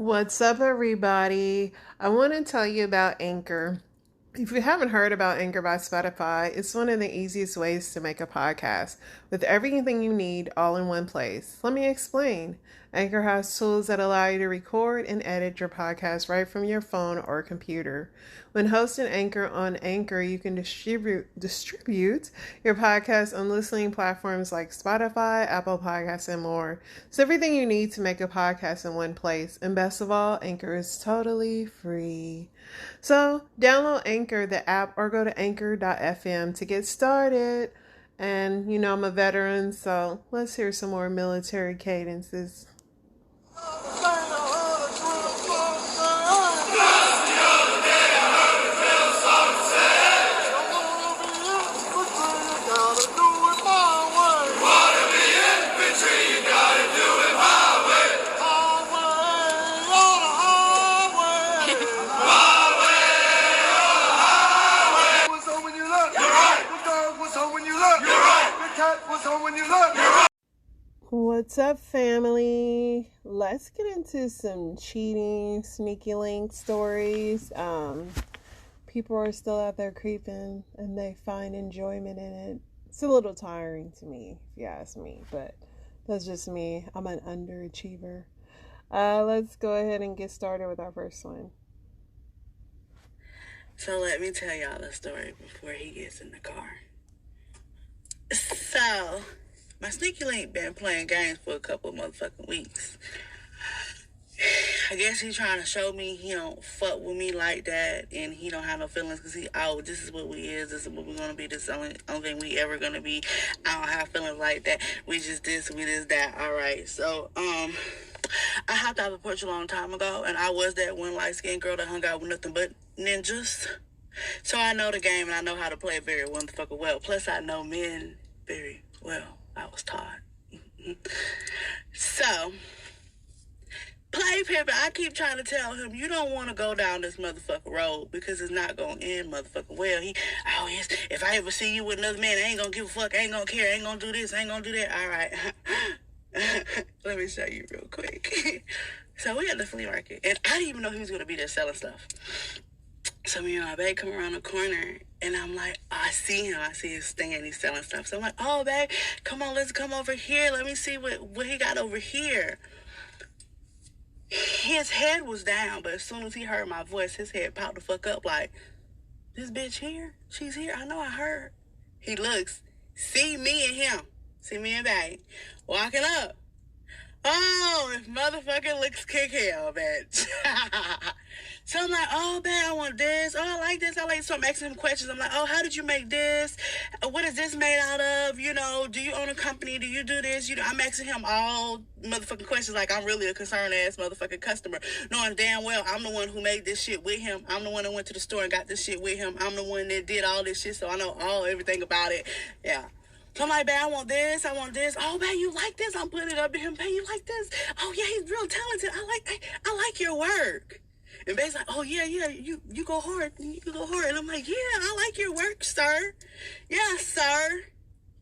What's up, everybody? I want to tell you about Anchor. If you haven't heard about Anchor by Spotify, it's one of the easiest ways to make a podcast with everything you need all in one place. Let me explain. Anchor has tools that allow you to record and edit your podcast right from your phone or computer. When hosting Anchor on Anchor, you can distribute your podcast on listening platforms like Spotify, Apple Podcasts, and more. It's everything you need to make a podcast in one place. And best of all, Anchor is totally free. So download Anchor, the app, or go to anchor.fm to get started. And I'm a veteran, so let's hear some more military cadences. What's up, family? Let's get into some cheating, sneaky link stories. People are still out there creeping and they find enjoyment in it. It's a little tiring to me, if you ask me, but that's just me. I'm an underachiever. Let's go ahead and get started with our first one. So let me tell y'all the story before he gets in the car. So, my sneaky link been playing games for a couple of motherfucking weeks. I guess he trying to show me he don't fuck with me like that, and he don't have no feelings because this is what we is, this is what we're gonna be, this is the only thing we ever gonna be. I don't have feelings like that. We just this, we this, that. Alright, so I hopped out of the porch a long time ago, and I was that one light skinned girl that hung out with nothing but ninjas. So I know the game and I know how to play it very motherfucking well. Plus I know men very well. I was taught. So, play pimping. I keep trying to tell him, you don't want to go down this motherfucking road because it's not going to end motherfucking well. Yes, if I ever see you with another man, I ain't going to give a fuck. I ain't going to care. I ain't going to do this. I ain't going to do that. All right. Let me show you real quick. So we at the flea market, and I didn't even know he was going to be there selling stuff. So me and my babe come around the corner, and I'm like, I see him. I see his stand. He's selling stuff. So I'm like, oh, babe, come on, let's come over here. Let me see what he got over here. His head was down, but as soon as he heard my voice, his head popped the fuck up like, this bitch here? She's here? I know I heard. He looks, see me and him. See me and babe. Walking up. Oh, this motherfucker looks kick hell, bitch. So I'm like, oh, babe, I want this. Oh, I like this. So I'm asking him questions. I'm like, oh, how did you make this? What is this made out of? Do you own a company? Do you do this? I'm asking him all motherfucking questions like I'm really a concerned ass motherfucking customer, knowing damn well I'm the one who made this shit with him. I'm the one that went to the store and got this shit with him. I'm the one that did all this shit, so I know everything about it. Yeah. So I'm like, babe, I want this. Oh, babe, you like this? I'm putting it up to him. Babe, you like this? Oh, yeah, he's real talented. I like your work. And babe's like, oh, yeah, you go hard. You go hard. And I'm like, yeah, I like your work, sir. Yeah, sir.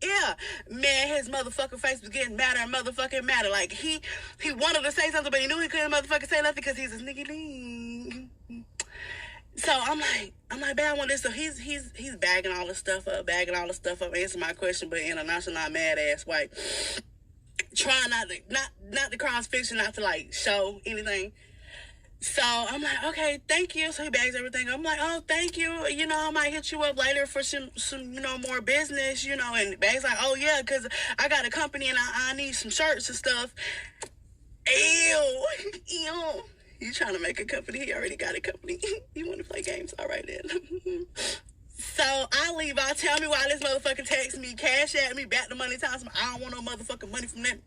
Yeah. Man, his motherfucking face was getting madder and motherfucking madder. Like, he wanted to say something, but he knew he couldn't motherfucking say nothing because he's a sneaky link. So I'm like, babe, I want this. So he's bagging all the stuff up, answering my question, but in a nonchalant, mad ass way. Trying not to cross fiction, not to like show anything. So I'm like, okay, thank you. So he bags everything. I'm like, oh, thank you. I might hit you up later for some more business, and bag's like, oh yeah, because I got a company and I need some shirts and stuff. Ew. You trying to make a company? He already got a company. You want to play games? All right then. So I leave out. Tell me why this motherfucker text me, cash at me, back the money times. I don't want no motherfucking money from them.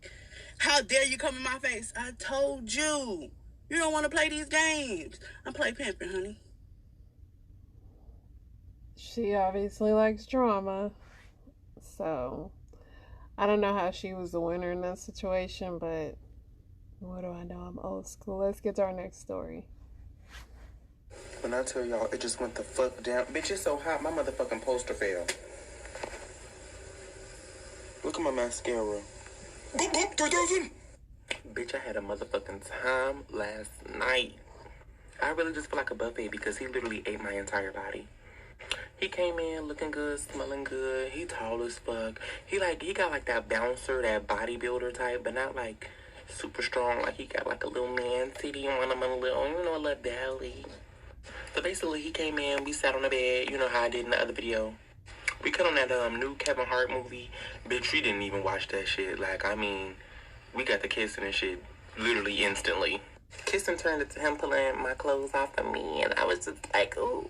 How dare you come in my face? I told you. You don't want to play these games. I'm play pimping, honey. She obviously likes drama. So I don't know how she was the winner in that situation, but what do I know? I'm old school. Let's get to our next story. When I tell y'all, it just went the fuck down. Bitch, it's so hot, my motherfucking poster fell. Look at my mascara. Bitch, I had a motherfucking time last night. I really just feel like a buffet because he literally ate my entire body. He came in looking good, smelling good. He tall as fuck. He got like that bouncer, that bodybuilder type, but not like super strong. Like he got like a little man titty on him, a little belly. So basically, he came in. We sat on the bed. You know how I did in the other video. We cut on that new Kevin Hart movie. Bitch, we didn't even watch that shit. Like, I mean, we got the kissing and shit literally instantly. Kissing turned into him pulling my clothes off of me, and I was just like, ooh.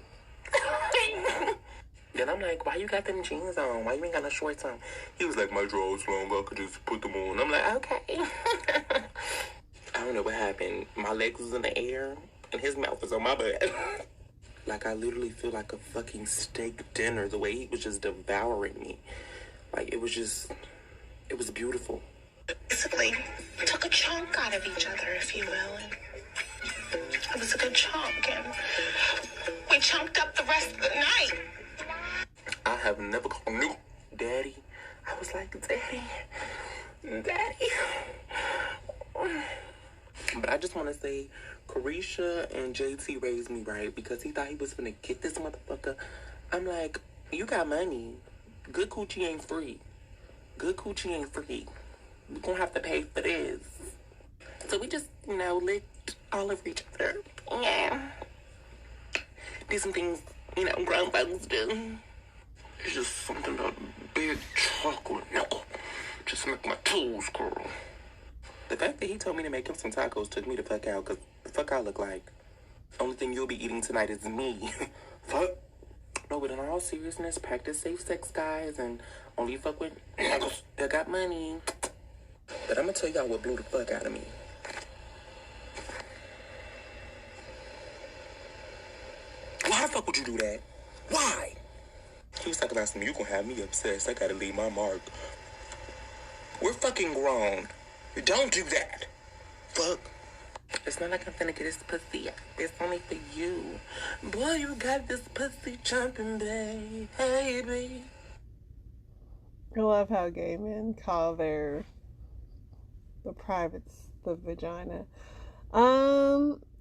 Then I'm like, why you got them jeans on? Why you ain't got no shorts on? He was like, my drawers long, I could just put them on. I'm like, okay. I don't know what happened. My legs was in the air, and his mouth was on my butt. Like, I literally feel like a fucking steak dinner, the way he was just devouring me. Like, it was beautiful. Basically, took a chunk out of each other, if you will. And it was a good chunk, and we chunked up the rest of the night. I have never called you Daddy. I was like, Daddy. But I just want to say, Carisha and JT raised me right because he thought he was gonna get this motherfucker. I'm like, you got money. Good coochie ain't free. Good coochie ain't free. We're gonna have to pay for this. So we just, licked all over each other. Yeah. Did some things, grown folks do. It's just something about big chocolate milk. Just make my toes curl. The fact that he told me to make him some tacos took me the fuck out, because the fuck I look like. Only thing you'll be eating tonight is me. Fuck. No, but in all seriousness, practice safe sex, guys, and only fuck with niggas that got money. But I'm gonna tell y'all what blew the fuck out of me. Why the fuck would you do that? Why? He was talking about something, you gonna have me obsessed. I gotta leave my mark. We're fucking grown. Don't do that. Fuck. It's not like I'm finna get this pussy. It's only for you. Boy, you got this pussy jumping, baby. I love how gay men call the privates the vagina.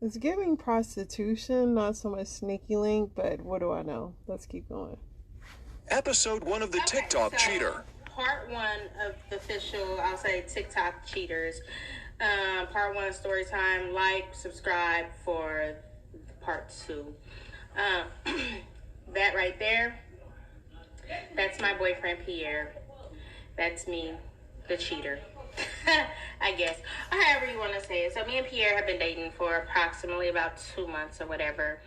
It's giving prostitution, not so much sneaky link, but what do I know? Let's keep going. Episode 1 of the TikTok cheater. Part 1 of the official, I'll say, TikTok cheaters. Part 1 story time. Like, subscribe for part 2. That right there, that's my boyfriend Pierre. That's me, the cheater. I guess, or however you want to say it. So me and Pierre have been dating for approximately about 2 months or whatever.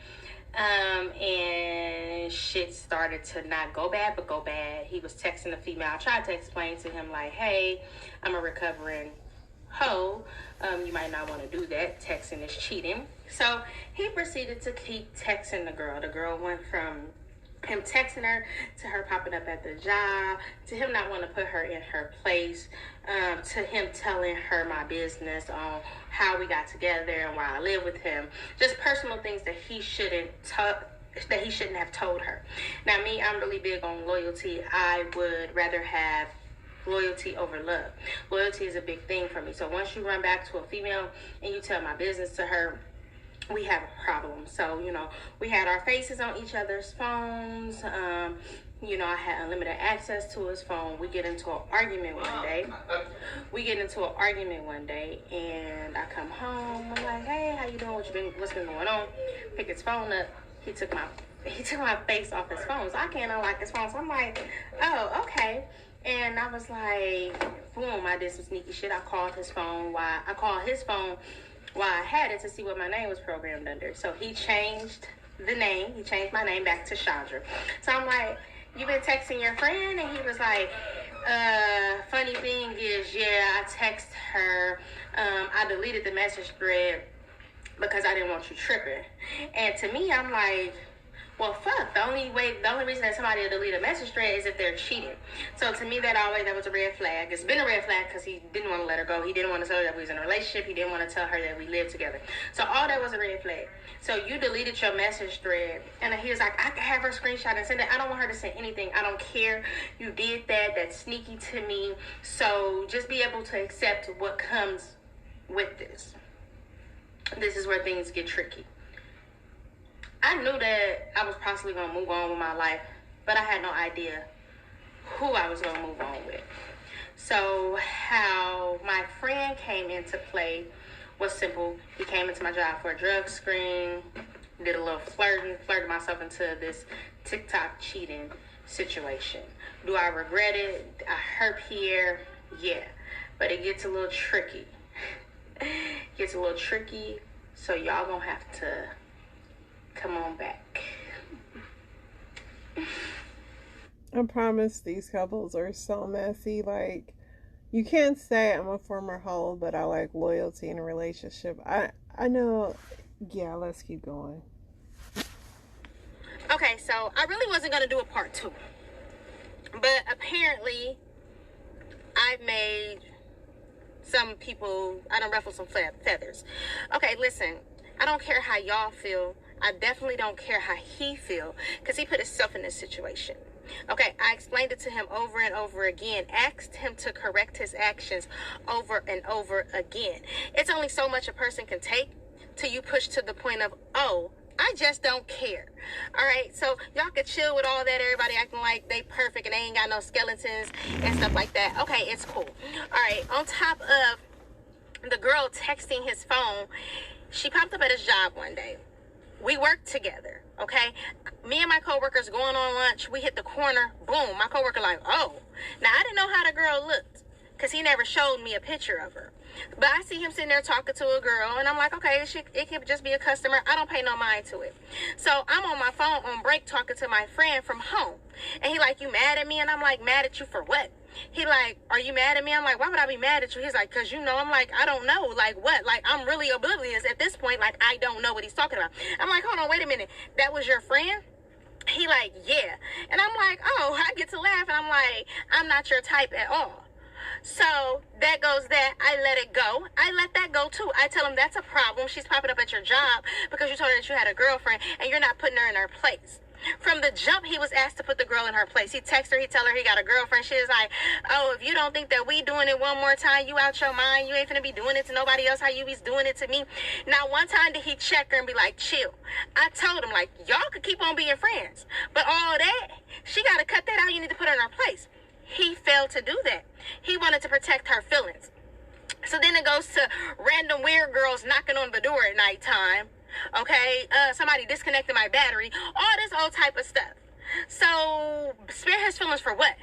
And shit started to not go bad, but go bad. He was texting a female. I tried to explain to him, like, hey, I'm a recovering hoe. You might not want to do that. Texting is cheating. So he proceeded to keep texting the girl. The girl went from him texting her to her popping up at the job, to him not wanting to put her in her place, to him telling her my business on how we got together and why I live with him. Just personal things that he shouldn't have told her. Now me, I'm really big on loyalty. I would rather have loyalty over love. Loyalty is a big thing for me. So once you run back to a female and you tell my business to her, we have a problem. So, we had our faces on each other's phones. I had unlimited access to his phone. We get into an argument one day. And I come home. I'm like, hey, how you doing? What's been going on? Pick his phone up. He took my face off his phone. So I can't unlock his phone. So I'm like, oh, okay. And I was like, boom, I did some sneaky shit. I called his phone while I had it to see what my name was programmed under. So he changed the name. He changed my name back to Chandra. So I'm like, you been texting your friend? And he was like, funny thing is, yeah, I text her. I deleted the message thread because I didn't want you tripping. And to me, I'm like, well, fuck. The only reason that somebody will delete a message thread is if they're cheating. So to me, that was a red flag. It's been a red flag because he didn't want to let her go. He didn't want to tell her that we was in a relationship. He didn't want to tell her that we lived together. So all that was a red flag. So you deleted your message thread. And he was like, I can have her screenshot and send it. I don't want her to send anything. I don't care. You did that. That's sneaky to me. So just be able to accept what comes with this. This is where things get tricky. I knew that I was possibly going to move on with my life, but I had no idea who I was going to move on with. So how my friend came into play was simple. He came into my job for a drug screen, did a little flirted myself into this TikTok cheating situation. Do I regret it? I hurt Pierre? Yeah. But it gets a little tricky. So y'all gonna have to come on back. I promise these couples are so messy. Like, you can't say I'm a former hoe, but I like loyalty in a relationship. I know. Yeah, let's keep going. Okay, so I really wasn't going to do a part 2. But apparently, I've made some people, I done ruffled some feathers. Okay, listen, I don't care how y'all feel. I definitely don't care how he feel, because he put himself in this situation. Okay, I explained it to him over and over again, asked him to correct his actions over and over again. It's only so much a person can take till you push to the point of, oh, I just don't care. All right, so y'all can chill with all that, everybody acting like they perfect and they ain't got no skeletons and stuff like that. Okay, it's cool. All right, on top of the girl texting his phone, she popped up at his job one day. We worked together, okay? Me and my coworkers going on lunch. We hit the corner. Boom. My coworker like, oh. Now, I didn't know how the girl looked because he never showed me a picture of her. But I see him sitting there talking to a girl, and I'm like, okay, it could just be a customer. I don't pay no mind to it. So I'm on my phone on break talking to my friend from home. And he like, you mad at me? And I'm like, mad at you for what? He like, are you mad at me? I'm like, why would I be mad at you? He's like, because you know. I'm like, I don't know. Like, what? Like, I'm really oblivious at this point. Like, I don't know what he's talking about. I'm like, hold on, wait a minute. That was your friend? He like, yeah. And I'm like, oh, I get to laugh. And I'm like, I'm not your type at all. So that goes that. I let it go. I let that go too. I tell him that's a problem. She's popping up at your job because you told her that you had a girlfriend and you're not putting her in her place. From the jump, he was asked to put the girl in her place. He texted her. He tell her he got a girlfriend. She was like, oh, if you don't think that we doing it one more time, you out your mind. You ain't finna be doing it to nobody else how you be doing it to me. Now, one time did he check her and be like, chill. I told him, like, y'all could keep on being friends. But all that, she got to cut that out. You need to put her in her place. He failed to do that. He wanted to protect her feelings. So then it goes to random weird girls knocking on the door at nighttime. Okay, somebody disconnected my battery, all this old type of stuff. So, spare his feelings for what?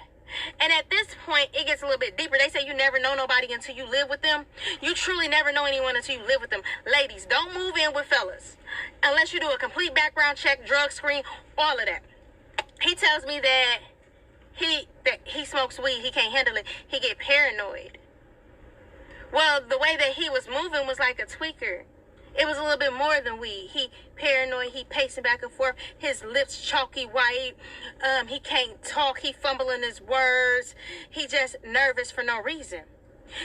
And at this point, it gets a little bit deeper. They say you never know nobody until you live with them. You truly never know anyone until you live with them. Ladies, don't move in with fellas unless you do a complete background check, drug screen, all of that. He tells me that he smokes weed. He can't handle it. He get paranoid. Well, the way that he was moving was like a tweaker. It was a little bit more than weed. He paranoid. He pacing back and forth. His lips chalky white. He can't talk. He fumbling his words. He just nervous for no reason.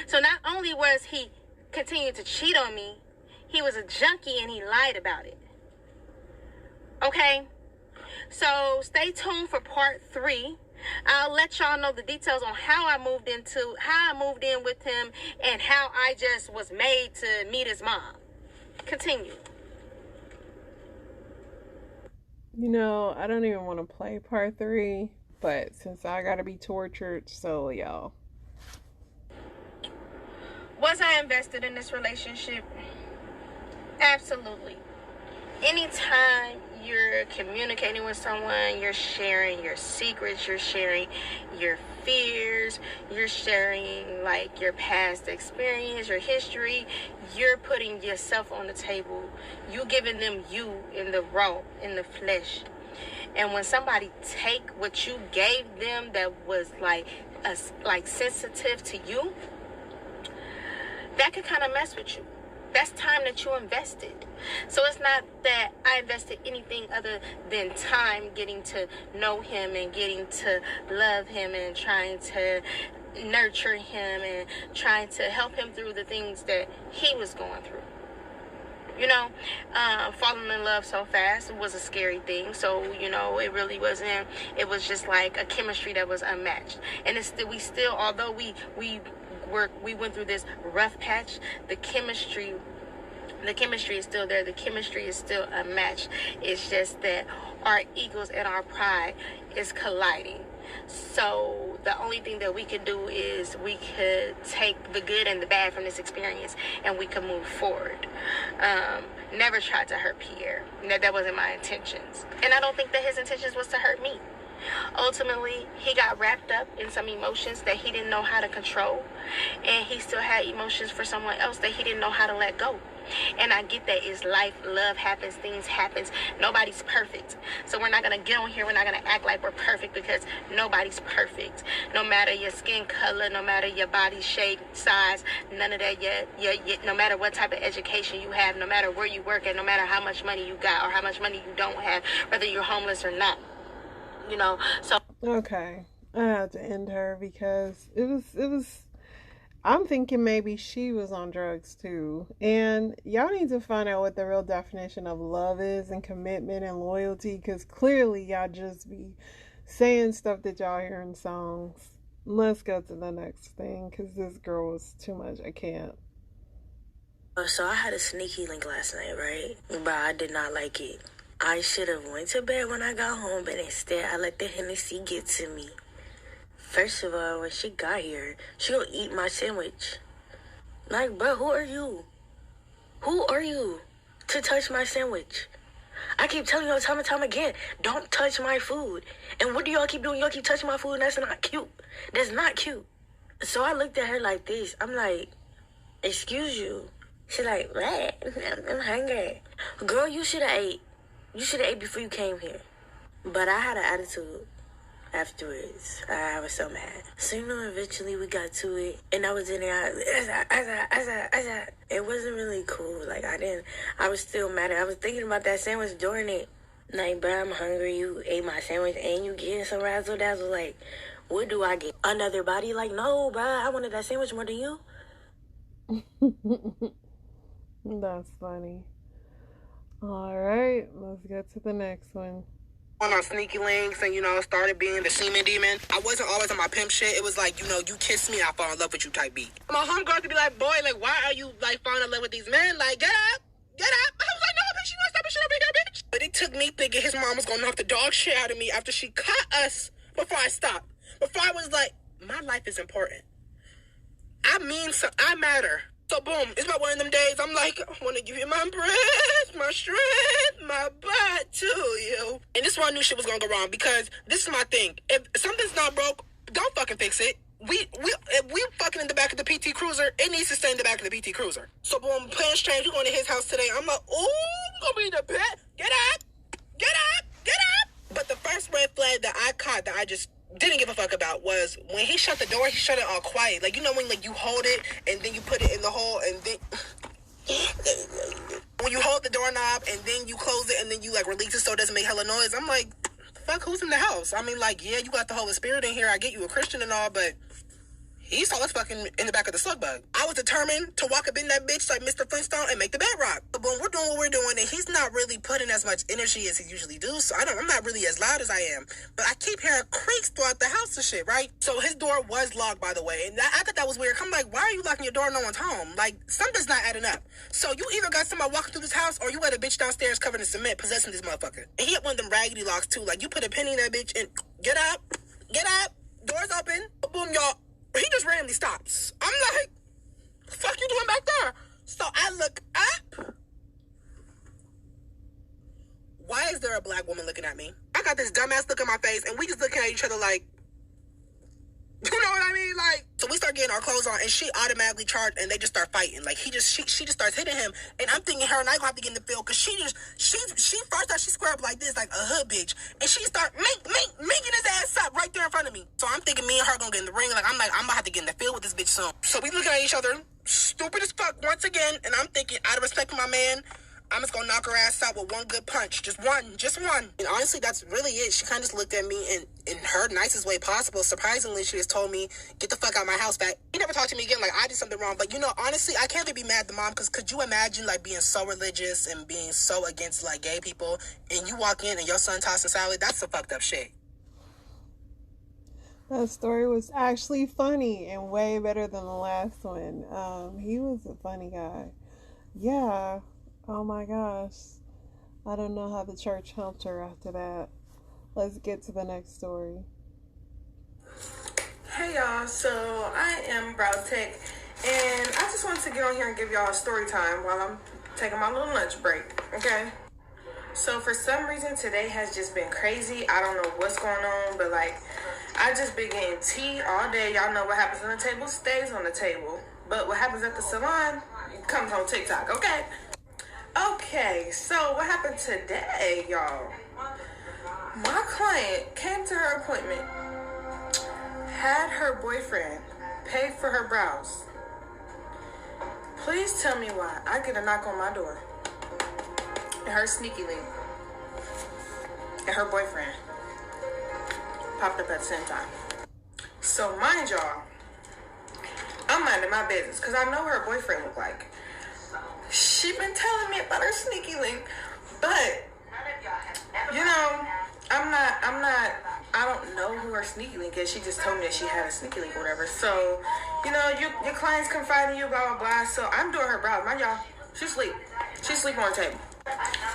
So not only was he continuing to cheat on me, he was a junkie and he lied about it. Okay? So stay tuned for part 3. I'll let y'all know the details on how I moved in with him and how I just was made to meet his mom. Continue. You know, I don't even want to play part 3, but since I gotta be tortured, so y'all. Was I invested in this relationship? Absolutely. Anytime you're communicating with someone, you're sharing your secrets, you're sharing your fears, you're sharing like your past experience, your history, you're putting yourself on the table. You giving them you in the raw, in the flesh. And when somebody take what you gave them that was like sensitive to you, that could kind of mess with you. That's time that you invested. So it's not that I invested anything other than time getting to know him and getting to love him and trying to nurture him and trying to help him through the things that he was going through. You know, falling in love so fast was a scary thing. So, you know, it really wasn't, it was just like a chemistry that was unmatched. And it's still, although we we went through this rough patch. The chemistry is still there. The chemistry is still unmatched. It's just that our egos and our pride is colliding. So the only thing that we could do is we could take the good and the bad from this experience, and we could move forward. Never tried to hurt Pierre. No, that wasn't my intentions. And I don't think that his intentions was to hurt me. Ultimately, he got wrapped up in some emotions that he didn't know how to control, and he still had emotions for someone else that he didn't know how to let go. And I get that it's life, love happens, things happens. Nobody's perfect. So we're not going to get on here, we're not going to act like we're perfect, because nobody's perfect. No matter your skin color, no matter your body shape, size, none of that, no matter what type of education you have, no matter where you work, and no matter how much money you got or how much money you don't have, whether you're homeless or not. So Okay, I had to end her because it was I'm thinking maybe she was on drugs too. And y'all need to find out what the real definition of love is and commitment and loyalty, because clearly y'all just be saying stuff that y'all hear in songs. Let's go to the next thing, because this girl was too much. I can't. So I had a sneaky link last night, right? But I did not like it. I should have went to bed when I got home, but instead I let the Hennessy get to me. First of all, when she got here, she gonna eat my sandwich. Like, bro, who are you? Who are you to touch my sandwich? I keep telling y'all time and time again, don't touch my food. And what do y'all keep doing? Y'all keep touching my food, and that's not cute. That's not cute. So I looked at her like this. I'm like, excuse you. She's like, what? I'm hungry. Girl, you should have ate. You should have ate before you came here. But I had an attitude afterwards. I was so mad. So, eventually we got to it. And I was in there. It wasn't really cool. Like, I was still mad. I was thinking about that sandwich during it. Like, bro, I'm hungry. You ate my sandwich and you getting some razzle dazzle. Like, what do I get? Another body? Like, no, bro. I wanted that sandwich more than you. That's funny. All right, let's get to the next one. On sneaky links and, started being the semen demon. I wasn't always on my pimp shit. It was like, you kiss me, I fall in love with you type beat. My homegirl could be like, boy, like, why are you, like, falling in love with these men? Like, get up. I was like, no, bitch, you want to stop this shit over here, bitch? But it took me thinking his mom was going to knock the dog shit out of me after she caught us before I stopped. Before I was like, my life is important. I matter. So boom, it's about one of them days. I'm like, I want to give you my breath, my strength, my butt to you. And this is why I knew shit was going to go wrong, because this is my thing. If something's not broke, don't fucking fix it. If we fucking in the back of the PT Cruiser, it needs to stay in the back of the PT Cruiser. So boom, plans change. We're going to his house today. I'm like, ooh, I'm going to be the pet. Get up. But the first red flag that I caught that I just didn't give a fuck about was when he shut the door, he shut it all quiet. Like, when like you hold it and then you put it in the hole and then when you hold the doorknob and then you close it and then you like release it so it doesn't make hella noise. I'm like, fuck, who's in the house? I mean, like, yeah, you got the Holy Spirit in here. I get you a Christian and all, but he saw us fucking in the back of the slug bug. I was determined to walk up in that bitch like Mr. Flintstone and make the bed rock. But when we're doing what we're doing, and he's not really putting as much energy as he usually do, so I'm not really as loud as I am. But I keep hearing creaks throughout the house and shit, right? So his door was locked, by the way, and I thought that was weird. I'm like, why are you locking your door? No one's home. Like, something's not adding up. So you either got somebody walking through this house, or you got a bitch downstairs covered in cement possessing this motherfucker. And he had one of them raggedy locks too. Like, you put a penny in that bitch and get up, doors open, boom, y'all. He just randomly stops. I'm like, the fuck you doing back there? So I look up. Why is there a black woman looking at me? I got this dumbass look on my face, and we just looking at each other like, you know what I mean? Like, so we start getting our clothes on, and she automatically charged, and they just start fighting. Like, she just starts hitting him, and I'm thinking her and I gonna have to get in the field, because she first out, she square up like this, like a hood bitch, and she start making his ass up right there in front of me. So I'm thinking me and her gonna get in the ring. Like, I'm gonna have to get in the field with this bitch soon. So we looking at each other, stupid as fuck once again, and I'm thinking, out of respect for my man, I'm just gonna knock her ass out with one good punch. Just one. And honestly, that's really it. She kind of just looked at me in her nicest way possible. Surprisingly, she just told me, get the fuck out of my house back. He never talked to me again like I did something wrong. But, honestly, I can't really be mad at the mom, because could you imagine, like, being so religious and being so against, like, gay people, and you walk in and your son tossing salad? That's some fucked up shit. That story was actually funny and way better than the last one. He was a funny guy. Yeah. Oh my gosh. I don't know how the church helped her after that. Let's get to the next story. Hey y'all, so I am Browtech, and I just wanted to get on here and give y'all a story time while I'm taking my little lunch break, okay? So for some reason today has just been crazy. I don't know what's going on, but like I just been getting tea all day. Y'all know what happens on the table stays on the table, but what happens at the salon comes on TikTok, okay? Okay, so what happened today, y'all? My client came to her appointment, had her boyfriend pay for her brows. Please tell me why I get a knock on my door and her sneaky link and her boyfriend popped up at the same time. So mind y'all, I'm minding my business because I know her boyfriend look like. She been telling me about her sneaky link, but you know, I don't know who her sneaky link is. She just told me that she had a sneaky link or whatever. So, you know, your client's confiding in you, blah, blah, blah. So I'm doing her brows. Mind y'all, she sleep on the table.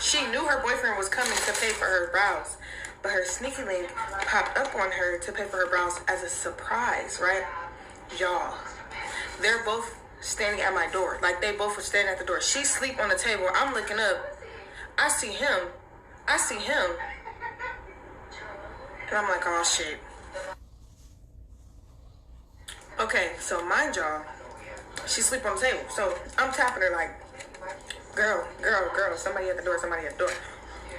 She knew her boyfriend was coming to pay for her brows, but her sneaky link popped up on her to pay for her brows as a surprise, right? Y'all, they're both standing at my door. Like, they both were standing at the door. She sleep on the table. I'm looking up. I see him. And I'm like, oh, shit. Okay, so mind y'all, she sleep on the table. So I'm tapping her like, girl, somebody at the door.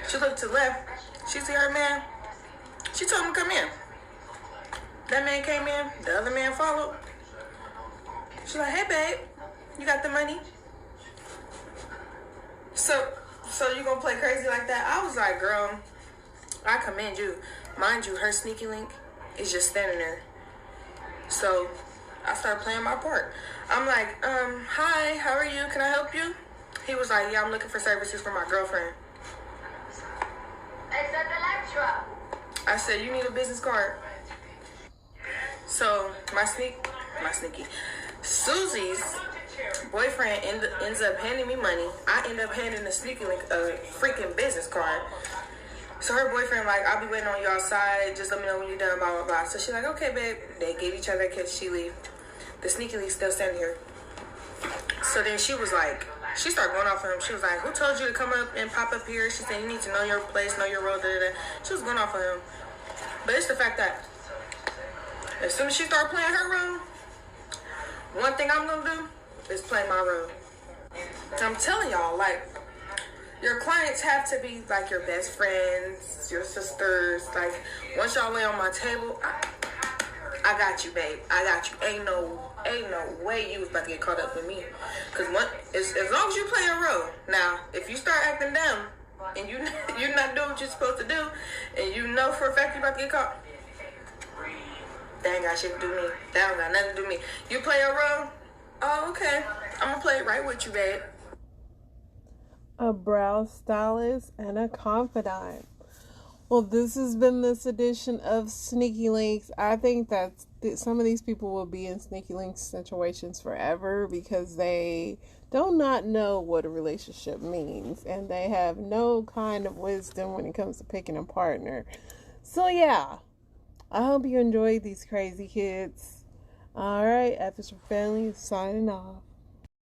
She looked to the left. She see her man. She told him to come in. That man came in. The other man followed. She's like, hey, babe, you got the money? So you gonna play crazy like that? I was like, girl, I commend you. Mind you, her sneaky link is just standing there. So I started playing my part. I'm like, hi, how are you? Can I help you? He was like, yeah, I'm looking for services for my girlfriend. It's at Electra. I said, you need a business card. So my sneaky, Susie's boyfriend ends up handing me money. I end up handing the sneaky link a freaking business card. So her boyfriend like, I'll be waiting on you outside. Just let me know when you're done, blah, blah, blah. So she's like, okay, babe. They gave each other a kiss. She leave. The sneaky link still standing here. So then she was like, she started going off of him. She was like, who told you to come up and pop up here? She said, you need to know your place, know your role, da-da-da. She was going off of him. But it's the fact that as soon as she started playing her role, one thing I'm going to do is play my role. And I'm telling y'all, like, your clients have to be like your best friends, your sisters. Like, once y'all lay on my table, I got you, babe. I got you. Ain't no way you was about to get caught up with me. Because as long as you play a role. Now, if you start acting dumb and you're not doing what you're supposed to do, and you know for a fact you're about to get caught, that ain't got shit to do with me. That don't got nothing to do with me. You play a role? Oh, okay. I'm gonna play it right with you, babe. A brow stylist and a confidant. Well, this has been this edition of Sneaky Links. I think that some of these people will be in Sneaky Links situations forever because they do not know what a relationship means and they have no kind of wisdom when it comes to picking a partner. So yeah, I hope you enjoyed these crazy kids. All right, F is for Family signing off.